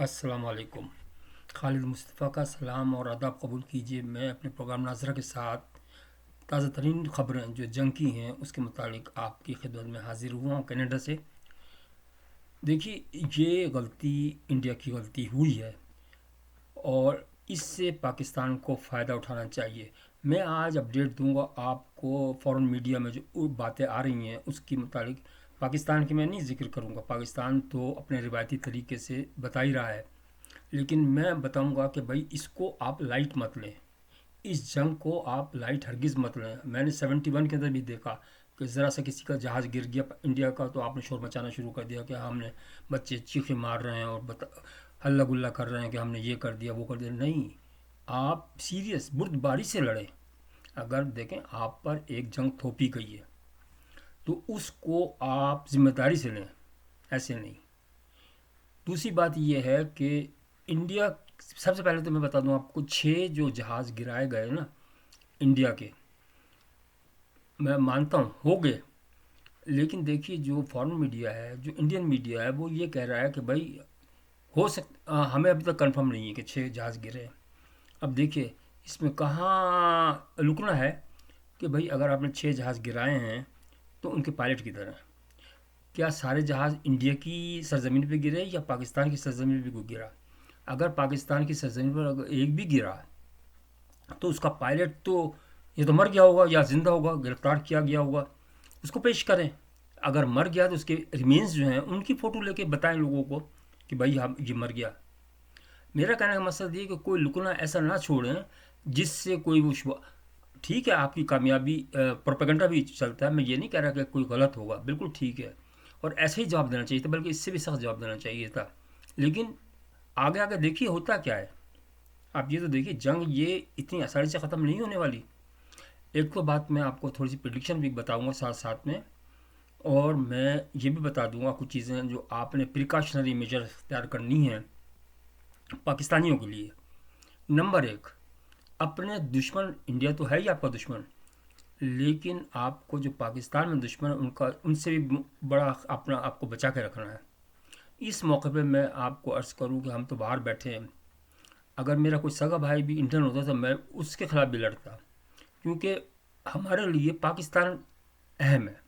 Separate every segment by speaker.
Speaker 1: अस्सलाम वालेकुम। खालिद मुस्तफ़ा का सलाम और आदाब कबूल कीजिए। मैं अपने प्रोग्राम नाज़रा के साथ ताज़ा तरीन ख़बरें जो जंग की हैं उसके मुतालिक आपकी खिदमत में हाज़िर हुआ हूँ कनाडा से। देखिए, ये गलती इंडिया की गलती हुई है और इससे पाकिस्तान को फ़ायदा उठाना चाहिए। मैं आज अपडेट दूंगा आपको फ़ॉरेन मीडिया में जो बातें आ रही हैं उसके मुतालिक। पाकिस्तान की मैं नहीं ज़िक्र करूंगा, पाकिस्तान तो अपने रिवायती तरीके से बता ही रहा है, लेकिन मैं बताऊंगा कि भाई इसको आप लाइट मत लें। इस जंग को आप लाइट हरगिज़ मत लें। मैंने 71 के अंदर भी देखा कि ज़रा सा किसी का जहाज़ गिर गया इंडिया का तो आपने शोर मचाना शुरू कर दिया कि हमने बच्चे चीखे मार रहे हैं और हल्ला गुल्ला कर रहे हैं कि हमने ये कर दिया वो कर दिया। नहीं, आप सीरियस बुर्दबारी से लड़ें। अगर देखें आप पर एक जंग थोपी गई है तो उसको आप जिम्मेदारी से लें, ऐसे नहीं। दूसरी बात यह है कि इंडिया, सबसे पहले तो मैं बता दूं आपको, 6 जो जहाज़ गिराए गए ना इंडिया के, मैं मानता हूँ हो गए, लेकिन देखिए जो फॉरेन मीडिया है, जो इंडियन मीडिया है, वो ये कह रहा है कि भाई हमें अभी तक कंफर्म नहीं है कि 6 जहाज़ गिरे हैं। अब देखिए इसमें कहाँ लुकना है कि भाई अगर आपने 6 जहाज़ गिराए हैं तो उनके पायलट किधर हैं? क्या सारे जहाज़ इंडिया की सरजमीन पे गिरे या पाकिस्तान की सरजमीन पे कोई गिरा? अगर पाकिस्तान की सरजमीन पर अगर एक भी गिरा तो उसका पायलट तो ये तो मर गया होगा या ज़िंदा होगा, गिरफ्तार किया गया होगा, उसको पेश करें। अगर मर गया तो उसके रिमेन्स जो हैं उनकी फ़ोटो लेके बताएं लोगों को कि भाई हम ये मर गया। मेरा कहने का मकसद ये कि कोई लुकना ऐसा ना छोड़ें जिससे कोई वो ठीक है, आपकी कामयाबी प्रोपेगेंडा भी चलता है, मैं ये नहीं कह रहा कि कोई गलत होगा, बिल्कुल ठीक है, और ऐसे ही जवाब देना चाहिए था, बल्कि इससे भी सख्त जवाब देना चाहिए था। लेकिन आगे आगे देखिए होता क्या है। आप ये तो देखिए, जंग ये इतनी आसानी से ख़त्म नहीं होने वाली। एक तो बात मैं आपको थोड़ी सी प्रिडिक्शन भी बताऊंगा साथ साथ में, और मैं ये भी बता दूंगा कुछ चीज़ें जो आपने प्रिकॉशनरी मेजर तैयार करनी है पाकिस्तानियों के लिए। नंबर एक, अपने दुश्मन, इंडिया तो है ही आपका दुश्मन, लेकिन आपको जो पाकिस्तान में दुश्मन है उनका, उनसे भी बड़ा अपना आपको बचा के रखना है। इस मौके पे मैं आपको अर्ज़ करूं कि हम तो बाहर बैठे हैं, अगर मेरा कोई सगा भाई भी इंडियन होता तो मैं उसके खिलाफ भी लड़ता, क्योंकि हमारे लिए पाकिस्तान अहम है।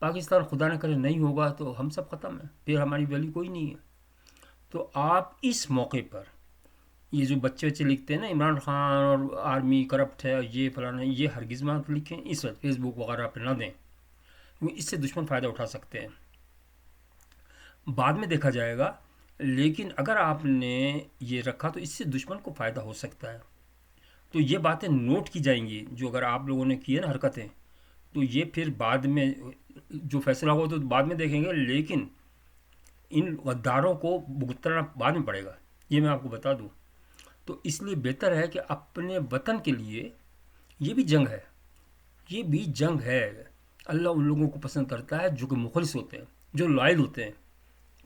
Speaker 1: पाकिस्तान खुदा न करे नहीं होगा तो हम सब ख़त्म है, फिर हमारी वैल्यू कोई नहीं है। तो आप इस मौके पर ये जो बच्चे बच्चे लिखते हैं ना इमरान खान और आर्मी करप्ट है ये फलाना है, ये हरगिज़ मत लिखें, इस वक्त फेसबुक वगैरह पर ना दें, क्योंकि इससे दुश्मन फ़ायदा उठा सकते हैं। बाद में देखा जाएगा, लेकिन अगर आपने ये रखा तो इससे दुश्मन को फ़ायदा हो सकता है। तो ये बातें नोट की जाएंगी, जो अगर आप लोगों ने की है ना हरकतें, तो ये फिर बाद में जो फैसला होगा तो बाद में देखेंगे, लेकिन इन गद्दारों को भुगतना बाद में पड़ेगा, ये मैं आपको बता दूं। तो इसलिए बेहतर है कि अपने वतन के लिए, ये भी जंग है, ये भी जंग है। अल्लाह उन लोगों को पसंद करता है जो कि मुखलिस होते हैं, जो लॉयल होते हैं,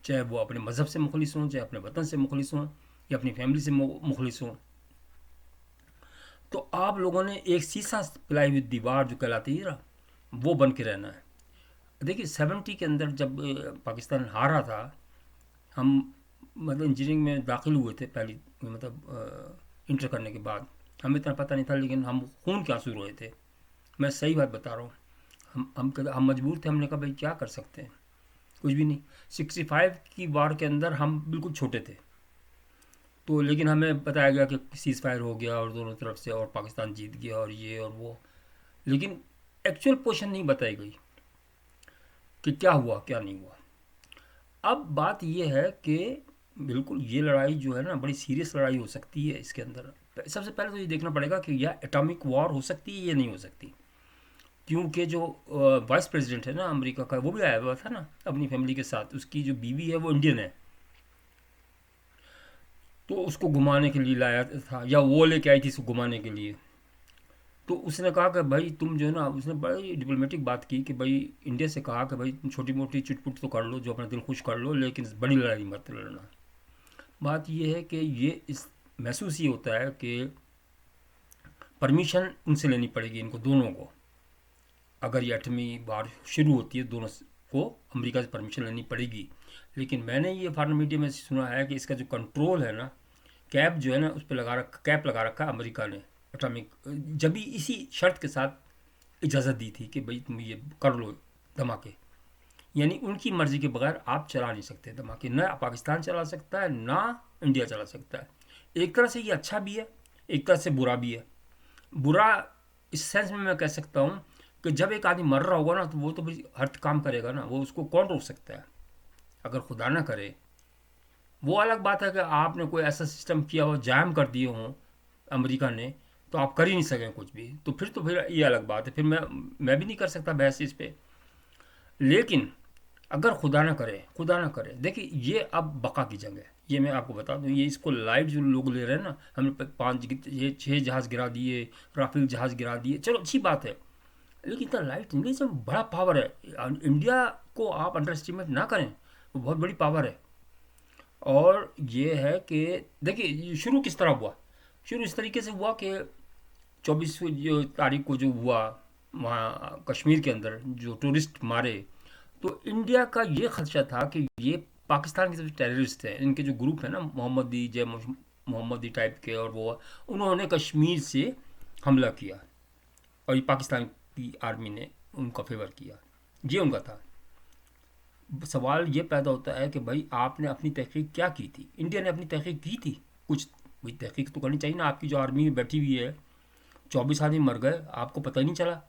Speaker 1: चाहे वो अपने मज़हब से मुखलिस हों, चाहे अपने वतन से मुखलिस हों, या अपनी फैमिली से मुखलिस हों। तो आप लोगों ने एक शीशा पिलाई हुई दीवार जो कहलाती है ना, वो बन के रहना है। देखिए 70 के अंदर जब पाकिस्तान हारा था, हम मतलब इंजीनियरिंग में दाखिल हुए थे पहली, मतलब इंटर करने के बाद हमें इतना पता नहीं था, लेकिन हम खून के आंसू रोए थे। मैं सही बात बता रहा हूँ। हम मजबूर थे, हमने कहा भाई क्या कर सकते हैं, कुछ भी नहीं। 65 की वार के अंदर हम बिल्कुल छोटे थे, तो लेकिन हमें बताया गया कि सीज़ फायर हो गया और दोनों तरफ से, और पाकिस्तान जीत गया और ये और वो, लेकिन एक्चुअल पोजीशन नहीं बताई गई कि क्या हुआ क्या नहीं हुआ। अब बात यह है कि बिल्कुल ये लड़ाई जो है ना बड़ी सीरियस लड़ाई हो सकती है। इसके अंदर सबसे पहले तो ये देखना पड़ेगा कि यह एटॉमिक वॉर हो सकती है या नहीं हो सकती, क्योंकि जो वाइस प्रेसिडेंट है ना अमेरिका का, वो भी आया हुआ था ना अपनी फैमिली के साथ, उसकी जो बीवी है वो इंडियन है, तो उसको घुमाने के लिए लाया था, या वो लेके आई थी इसको घुमाने के लिए। तो उसने कहा कि भाई तुम जो है ना, उसने बड़ी डिप्लोमेटिक बात की कि भाई इंडिया से कहा कि भाई तुम छोटी मोटी चुटपुट तो कर लो, जो अपना दिल खुश कर लो, लेकिन बड़ी लड़ाई मत लड़ना। बात यह है कि ये इस महसूस ये होता है कि परमिशन उनसे लेनी पड़ेगी इनको दोनों को। अगर ये 8वीं बार शुरू होती है, दोनों को अमेरिका से परमिशन लेनी पड़ेगी। لیکن میں نے یہ فارن میڈیا میں سنا ہے کہ اس کا جو کنٹرول ہے نا، کیپ جو ہے نا اس پہ کیپ لگا رکھا ہے امریکہ نے اٹامک، جب بھی اسی شرط کے ساتھ اجازت دی تھی کہ بھائی تم یہ کر لو دھماکے، یعنی ان کی مرضی کے بغیر آپ چلا نہیں سکتے دھماکے، نہ پاکستان چلا سکتا ہے نہ انڈیا چلا سکتا ہے۔ ایک طرح سے یہ اچھا بھی ہے، ایک طرح سے برا بھی ہے۔ برا اس سینس میں کہہ سکتا ہوں کہ جب ایک آدمی مر رہا ہوگا نا تو وہ تو بھائی ہر کام کرے گا نا، وہ اس کو کون روک سکتا ہے؟ اگر خدا نہ کرے، وہ الگ بات ہے کہ آپ نے کوئی ایسا سسٹم کیا ہو، جام کر دیے ہوں امریکہ نے، تو آپ کر ہی نہیں سکیں کچھ بھی، تو پھر یہ الگ بات ہے، پھر میں بھی نہیں کر سکتا بحث اس پہ۔ لیکن اگر خدا نہ کرے دیکھیے، یہ اب بقا کی جنگ ہے، یہ میں آپ کو بتا دوں، یہ اس کو لائٹ جو لوگ لے رہے ہیں نا، ہم نے 6 جہاز گرا دیے، رافیل جہاز گرا دیے، چلو اچھی بات ہے، لیکن اتنا لائٹ نہیں، اس میں بڑا پاور ہے۔ انڈیا کو آپ انڈر اسٹیمیٹ نہ کریں، وہ بہت بڑی پاور ہے۔ اور یہ ہے کہ دیکھیے یہ شروع کس طرح ہوا، شروع اس طریقے سے ہوا کہ 24 تاریخ کو جو ہوا وہاں کشمیر کے اندر جو ٹورسٹ مارے، تو انڈیا کا یہ خدشہ تھا کہ یہ پاکستان کے جو ٹیررسٹ ہیں، ان کے جو گروپ ہیں نا، محمدی ٹائپ کے، اور وہ انہوں نے کشمیر سے حملہ کیا، اور یہ پاکستان کی آرمی نے ان کا فیور کیا، یہ ان کا تھا۔ سوال یہ پیدا ہوتا ہے کہ بھائی آپ نے اپنی تحقیق کیا کی تھی؟ انڈیا نے اپنی تحقیق کی تھی کچھ؟ بھائی تحقیق تو کرنی چاہیے نا، آپ کی جو آرمی بیٹھی ہوئی ہے، 24 آدمی مر گئے، آپ کو پتہ ہی نہیں چلا،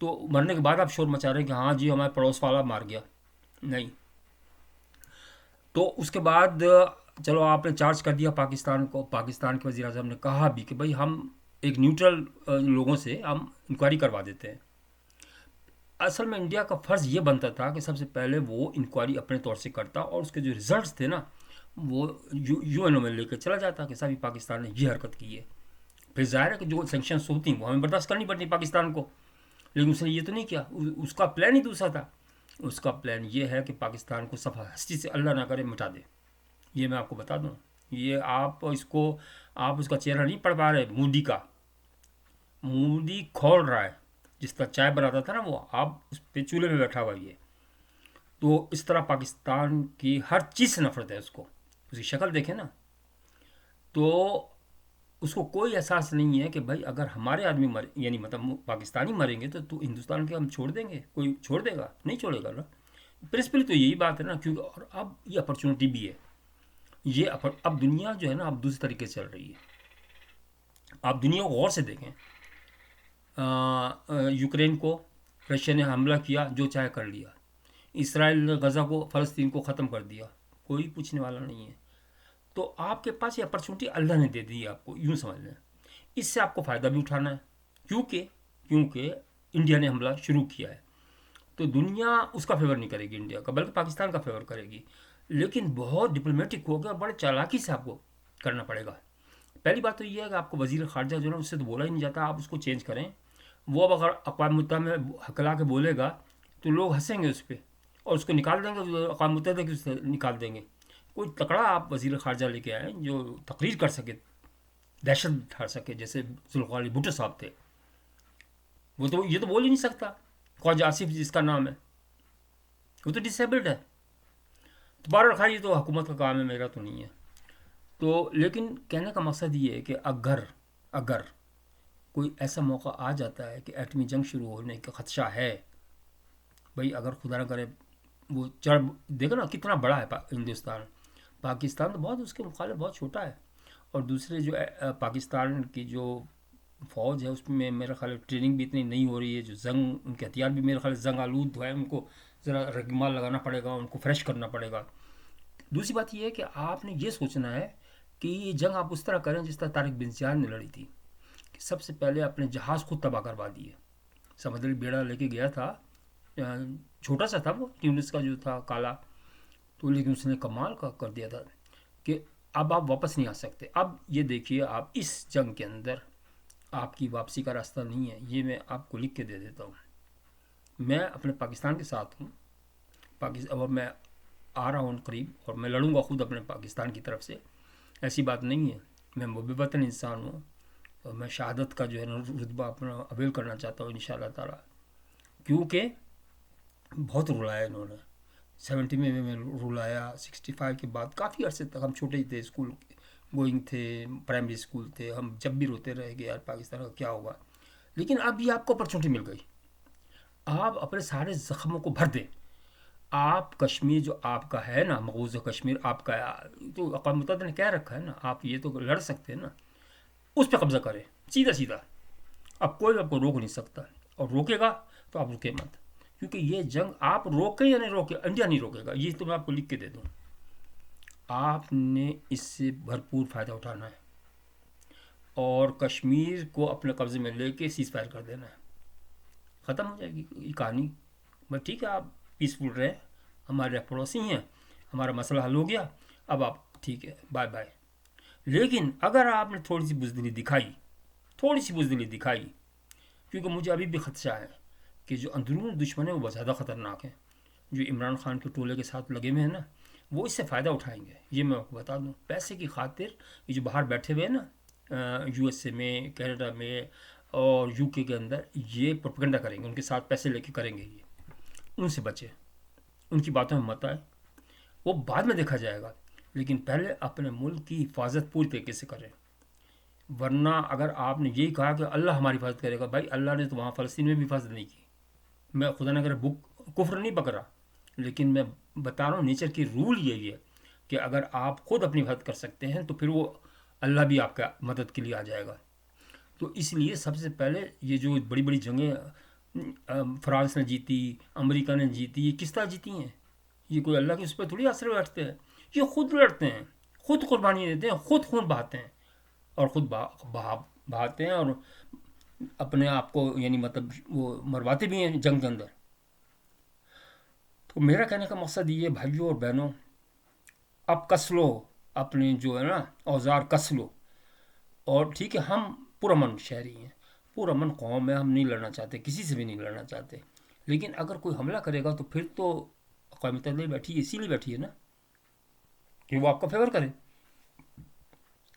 Speaker 1: تو مرنے کے بعد آپ شور مچا رہے ہیں کہ ہاں جی ہمارے پڑوس والا مار گیا، نہیں۔ تو اس کے بعد چلو آپ نے چارج کر دیا پاکستان کو، پاکستان کے وزیر اعظم نے کہا بھی کہ بھائی ہم ایک نیوٹرل لوگوں سے ہم انکوائری کروا دیتے ہیں۔ اصل میں انڈیا کا فرض یہ بنتا تھا کہ سب سے پہلے وہ انکوائری اپنے طور سے کرتا، اور اس کے جو ریزلٹس تھے نا وہ یو این او میں لے کے چلا جاتا کہ صاحب پاکستان نے یہ حرکت کی ہے۔ پھر ظاہر ہے کہ جو سینکشنس ہوتی ہیں وہ ہمیں برداشت کرنی پڑتی پاکستان کو، لیکن اس نے یہ تو نہیں کیا، اس کا پلان ہی دوسرا تھا۔ اس کا پلان یہ ہے کہ پاکستان کو صفحہ ہستی سے اللہ نہ کرے مٹا دے، یہ میں آپ کو بتا دوں۔ یہ آپ اس کا چہرہ نہیں پڑھ پا رہے، مودی کھول رہا ہے، جس طرح چائے بناتا تھا نا وہ، آپ اس پہ چولہے میں بیٹھا ہوا یہ، تو اس طرح پاکستان کی ہر چیز سے نفرت ہے اس کو، اس کی شکل دیکھیں نا، تو اس کو کوئی احساس نہیں ہے کہ بھائی اگر ہمارے آدمی یعنی مطلب پاکستانی مریں گے تو ہندوستان کے ہم چھوڑ دیں گے؟ کوئی چھوڑ دے گا؟ نہیں چھوڑے گا نا۔ پرنسپل تو یہی بات ہے نا، کیونکہ اور اب یہ اپرچونٹی بھی ہے، اب دنیا جو ہے نا اب دوسری طریقے سے چل رہی ہے۔ آپ دنیا کو غور سے دیکھیں، یوکرین کو رشیا نے حملہ کیا، جو چاہے کر لیا، اسرائیل نے غزہ کو، فلسطین کو ختم کر دیا، کوئی پوچھنے والا نہیں ہے۔ تو آپ کے پاس یہ اپرچونٹی اللہ نے دے دی ہے، آپ کو یوں سمجھ لیں، اس سے آپ کو فائدہ بھی اٹھانا ہے، کیونکہ انڈیا نے حملہ شروع کیا ہے، تو دنیا اس کا فیور نہیں کرے گی انڈیا کا، بلکہ پاکستان کا فیور کرے گی، لیکن بہت ڈپلومیٹک ہو گیا، بڑے چالاکی سے آپ کو کرنا پڑے گا۔ پہلی بات تو یہ ہے کہ آپ کو وزیر خارجہ جو ہے نا اس سے تو بولا ہی نہیں جاتا، آپ اس کو چینج کریں۔ وہ اب اگر اقوام متحدہ میں ہکلا کے بولے گا تو لوگ ہنسیں گے اس پہ، اور اس کو نکال دیں گے، اقوام متحدہ کی سے نکال دیں گے۔ کوئی تکڑا آپ وزیر خارجہ لے کے آئیں جو تقریر کر سکے، دہشت اٹھا سکے، جیسے ذوالفقار علی بھٹو صاحب تھے، وہ تو یہ تو بول ہی نہیں سکتا۔ خواجہ آصف جس کا نام ہے، وہ تو ڈسیبلڈ ہے۔ تو بہرحال خیر، یہ تو حکومت کا کام ہے، میرا تو نہیں ہے۔ تو لیکن کہنے کا مقصد یہ ہے کہ اگر کوئی ایسا موقع آ جاتا ہے کہ ایٹمی جنگ شروع ہونے کا خدشہ ہے، بھائی اگر خدا نہ کرے وہ دیکھو نا کتنا بڑا ہے ہندوستان، پاکستان تو بہت اس کے مقابلے بہت چھوٹا ہے، اور دوسرے جو پاکستان کی جو فوج ہے اس میں میرا خیال ٹریننگ بھی اتنی نہیں ہو رہی ہے، جو ان کے ہتھیار بھی میرا خیال زنگ آلود ہے، ان کو ذرا رگمال لگانا پڑے گا، ان کو فریش کرنا پڑے گا۔ دوسری بات یہ ہے کہ آپ نے یہ سوچنا ہے کہ یہ جنگ آپ اس طرح کریں جس طرح طارق بن زیاد نے لڑی تھی، کہ سب سے پہلے اپنے جہاز خود تباہ کروا دیے۔ سمندری بیڑا لے کے گیا تھا، چھوٹا سا تھا وہ، ٹیونس کا جو تھا کالا، تو لیکن اس نے کمال کا کر دیا تھا کہ اب آپ واپس نہیں آ سکتے۔ اب یہ دیکھیے، آپ اس جنگ کے اندر آپ کی واپسی کا راستہ نہیں ہے، یہ میں آپ کو لکھ کے دے دیتا ہوں۔ میں اپنے پاکستان کے ساتھ ہوں، اور میں آ رہا ہوں قریب، اور میں لڑوں گا خود اپنے پاکستان کی طرف سے، ایسی بات نہیں ہے۔ میں محب وطن انسان ہوں، اور میں شہادت کا جو ہے نا رتبہ اپنا اویل کرنا چاہتا ہوں انشاءاللہ تعالی، کیونکہ بہت رلایا انہوں نے، 70 में रूल आया। 65 के बाद काफ़ी अरसे तक हम छोटे ही थे, स्कूल गोइंग थे, प्राइमरी स्कूल थे, हम जब भी रोते रहे कि यार पाकिस्तान का क्या होगा। लेकिन अभी आपको अपॉर्चुनिटी मिल गई, आप अपने सारे ज़ख्मों को भर दें। आप कश्मीर जो आपका है ना, मकबूज़ कश्मीर आपका तो अक़वाम मुत्तहिदा ने कह रखा है ना, आप ये तो लड़ सकते हैं ना, उस पर कब्ज़ा करें सीधा सीधा। अब कोई आपको रोक नहीं सकता, और रोकेगा तो आप रुके मत, क्योंकि ये जंग आप रोके या नहीं रोके, इंडिया नहीं रोकेगा, ये तो मैं आपको लिख के दे दूँ। आपने इससे भरपूर फ़ायदा उठाना है और कश्मीर को अपने कब्ज़े में लेके सीज़ फायर कर देना है, ख़त्म हो जाएगी ये कहानी। बस ठीक है, आप पीसफुल रहे, हमारे पड़ोसी हैं, हमारा मसला हल हो गया, अब आप ठीक है, बाय बाय। लेकिन अगर आपने थोड़ी सी बुज़दिली दिखाई, थोड़ी सी बुज़दिली दिखाई, क्योंकि मुझे अभी भी खदशा है कि जो अंदरून दुश्मन है वो बहुत ज़्यादा ख़तरनाक है, जो इमरान खान के टोले के साथ लगे हुए हैं ना, वो इससे फ़ायदा उठाएंगे, ये मैं आपको बता दूं। पैसे की खातिर ये जो बाहर बैठे हुए हैं ना, यूएसए में, कनाडा में और यूके के अंदर, ये प्रोपेगेंडा करेंगे, उनके साथ पैसे लेके करेंगे ये। उनसे बचे, उनकी बातों में मत आए, वो बाद में देखा जाएगा, लेकिन पहले अपने मुल्क की हिफाजत पूरी तरीके से करें। वरना अगर आपने यही कहा कि अल्लाह हमारी हिफाजत करेगा, भाई अल्लाह ने तो वहाँ फ़लस्तीन में भी हिफाजत नहीं की। मैं खुदा न करे बुक कुफ्र नहीं पकड़ा, लेकिन मैं बता रहा हूँ नेचर की रूल यही है कि अगर आप खुद अपनी हिफाजत कर सकते हैं तो फिर वो अल्लाह भी आपका मदद के लिए आ जाएगा। तो इसलिए सबसे पहले ये जो बड़ी बड़ी जंगें फ्रांस ने जीती, अमेरिका ने जीती, ये किस तरह जीती हैं? ये कोई अल्लाह के उस पर थोड़ी आसरे बैठते हैं, ये खुद लड़ते हैं, खुद कुर्बानी देते हैं, खुद खून बहाते हैं और खुद बहाते हैं और अपने आप को यानी मतलब वो मरवाते भी हैं जंग के अंदर। तो मेरा कहने का मकसद ये भाइयों और बहनों, अब कस लो अपने जो है ना औजार, कस लो। और ठीक है, हम पुरअमन शहरी हैं, पुरअमन कौम है, हम नहीं लड़ना चाहते, किसी से भी नहीं लड़ना चाहते। लेकिन अगर कोई हमला करेगा तो फिर तो अक़वाम मुत्तहिदा बैठी है, इसीलिए बैठी है ना कि वो आपका फेवर करे।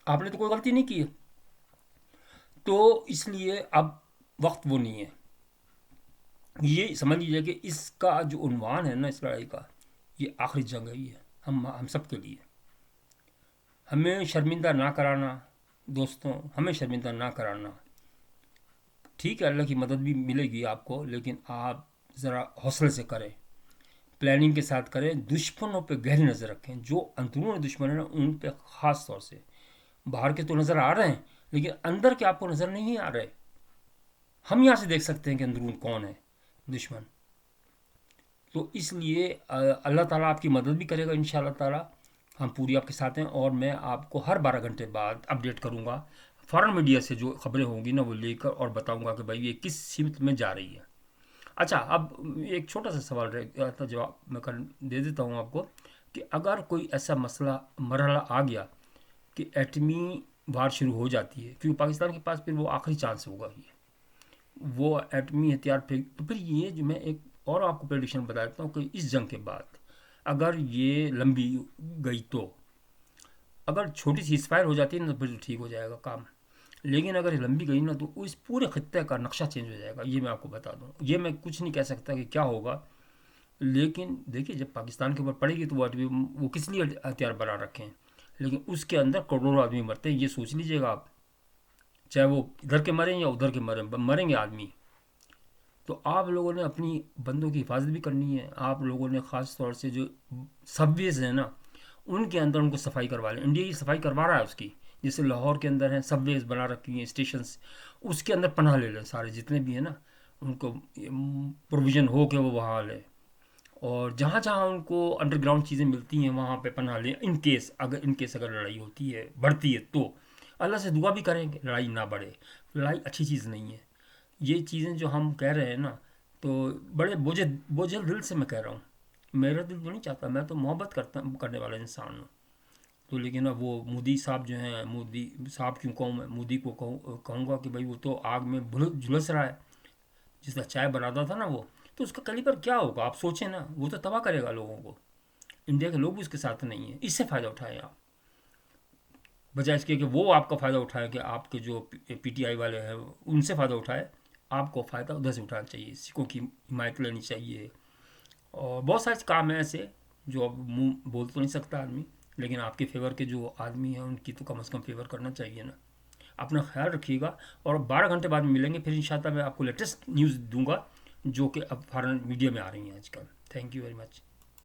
Speaker 1: आपने तो कोई गलती नहीं की है, तो इसलिए अब वक्त वो नहीं है। ये समझ लीजिए कि इसका जो उन्वान है ना इस लड़ाई का, ये आखिरी जंग है, ये हम सब के लिए। हमें शर्मिंदा ना कराना दोस्तों, हमें शर्मिंदा ना कराना। ठीक है, अल्लाह की मदद भी मिलेगी आपको, लेकिन आप ज़रा हौसले से करें, प्लानिंग के साथ करें, दुश्मनों पे गहरी नज़र रखें। जो अंदरून दुश्मन है ना, उन पे ख़ास तौर से, बाहर के तो नज़र आ रहे हैं लेकिन अंदर के आपको नज़र नहीं आ रहे। हम यहाँ से देख सकते हैं कि अंदरून कौन है दुश्मन। तो इसलिए अल्लाह ताला आपकी मदद भी करेगा इंशाअल्लाह ताला, हम पूरी आपके साथ हैं। और मैं आपको हर 12 घंटे बाद अपडेट करूँगा, फ़ॉरेन मीडिया से जो खबरें होंगी ना वो लेकर, और बताऊँगा कि भाई ये किस सिमत में जा रही है। अच्छा, अब एक छोटा सा सवाल रह गया था, जवाब मैं कर दे देता हूँ आपको, कि अगर कोई ऐसा मसला मरहला आ गया कि एटमी वार शुरू हो जाती है, क्योंकि पाकिस्तान के पास फिर वो आखिरी चांस होगा, ये वो एटमी हथियार फेंक, तो फिर ये जो मैं एक और आपको प्रेडिक्शन बता देता हूँ कि इस जंग के बाद अगर ये लंबी गई, तो अगर छोटी सी फायर हो जाती है ना तो फिर तो ठीक हो जाएगा काम। लेकिन अगर ये लंबी गई ना तो इस पूरे खत्ते का नक्शा चेंज हो जाएगा, ये मैं आपको बता दूँ। ये मैं कुछ नहीं कह सकता कि क्या होगा, लेकिन देखिए जब पाकिस्तान के ऊपर पड़ेगी तो वो किस लिए हथियार बना रखे हैं, लेकिन उसके अंदर करोड़ों आदमी मरते हैं, ये सोच लीजिएगा आप। चाहे वो इधर के मरें या उधर के मरेंगे आदमी। तो आप लोगों ने अपनी बंदों की हिफाजत भी करनी है। आप लोगों ने ख़ास तौर से जो सबवेज हैं ना, उनके अंदर उनको सफाई करवा लें। इंडिया की सफाई करवा रहा है उसकी, जैसे लाहौर के अंदर हैं सबवेज बना रखी हैं, स्टेशंस, उसके अंदर पनाह ले लें सारे जितने भी हैं ना, उनको प्रोविज़न हो के वो वहाँ लें। और जहाँ जहाँ उनको अंडरग्राउंड चीज़ें मिलती हैं वहाँ पे पनाह लें, इन केस अगर लड़ाई होती है, बढ़ती है, तो अल्लाह से दुआ भी करेंगे लड़ाई ना बढ़े। लड़ाई अच्छी चीज़ नहीं है। ये चीज़ें जो हम कह रहे हैं ना, तो बड़े बोझल दिल से मैं कह रहा हूँ। मेरा दिल तो नहीं चाहता, मैं तो मोहब्बत करने वाला इंसान हूँ। तो लेकिन अब वो मोदी साहब जो हैं, मोदी साहब क्यों कहूँ मैं, मोदी को कहूँगा कि भाई वो तो आग में झुलस रहा है। जिसका चाय बनाता था ना वो, तो उसका कैलिबर क्या होगा आप सोचें ना, वो तो तबाह करेगा लोगों को। इंडिया के लोग भी उसके साथ नहीं है। इससे फ़ायदा उठाएं आप, बजाय इसके कि वो आपका फ़ायदा उठाए, कि आपके जो पीटीआई वाले हैं उनसे फ़ायदा उठाए। आपको फ़ायदा उधर से उठाना चाहिए, सिखों की हिमायत लेनी चाहिए और बहुत सारे काम हैं ऐसे जो अब मुंह बोल तो नहीं सकता आदमी, लेकिन आपके फेवर के जो आदमी हैं उनकी तो कम से कम फेवर करना चाहिए ना। अपना ख्याल रखिएगा, और 12 घंटे बाद मिलेंगे फिर इंशाल्लाह। मैं आपको लेटेस्ट न्यूज़ दूंगा जो कि अब फॉरेन मीडिया में आ रही हैं आजकल। Thank you very much.